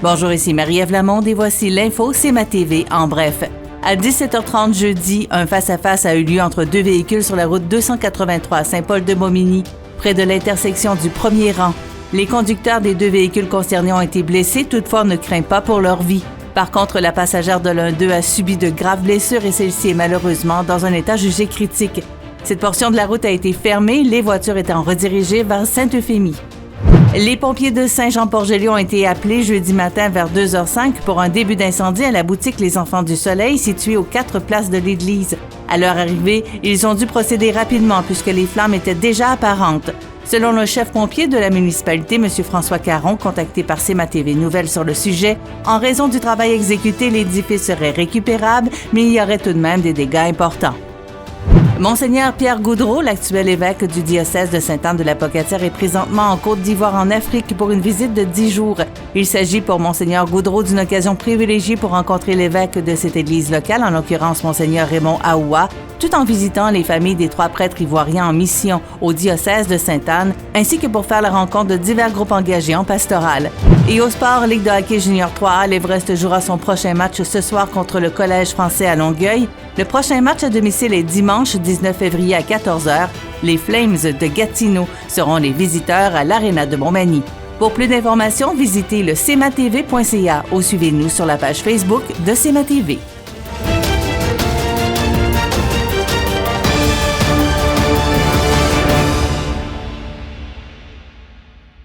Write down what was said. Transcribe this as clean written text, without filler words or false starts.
Bonjour, ici Marie-Ève Lamonde et voici l'info CMA TV en bref. À 17h30 jeudi, un face-à-face a eu lieu entre deux véhicules sur la route 283 à Saint-Paul-de-Momigny, près de l'intersection du premier rang. Les conducteurs des deux véhicules concernés ont été blessés, toutefois on ne craint pas pour leur vie. Par contre, la passagère de l'un d'eux a subi de graves blessures et celle-ci est malheureusement dans un état jugé critique. Cette portion de la route a été fermée, les voitures étant redirigées vers Sainte-Euphémie. Les pompiers de Saint-Jean-Port-Joli ont été appelés jeudi matin vers 2h05 pour un début d'incendie à la boutique Les Enfants du Soleil située aux 4 places de l'église. À leur arrivée, ils ont dû procéder rapidement puisque les flammes étaient déjà apparentes. Selon le chef pompier de la municipalité, M. François Caron, contacté par CMA TV Nouvelles sur le sujet, en raison du travail exécuté, l'édifice serait récupérable, mais il y aurait tout de même des dégâts importants. Monseigneur Pierre Goudreau, l'actuel évêque du diocèse de Sainte-Anne-de-la-Pocatière, est présentement en Côte d'Ivoire en Afrique pour une visite de 10 jours. Il s'agit pour Monseigneur Goudreau d'une occasion privilégiée pour rencontrer l'évêque de cette église locale, en l'occurrence Monseigneur Raymond Aoua, tout en visitant les familles des 3 prêtres ivoiriens en mission au diocèse de Sainte-Anne, ainsi que pour faire la rencontre de divers groupes engagés en pastoral. Et au sport, Ligue de hockey junior 3A, l'Everest jouera son prochain match ce soir contre le Collège français à Longueuil. Le prochain match à domicile est dimanche 19 février à 14h. Les Flames de Gatineau seront les visiteurs à l'Aréna de Montmagny. Pour plus d'informations, visitez le cmatv.ca ou suivez-nous sur la page Facebook de CMA TV.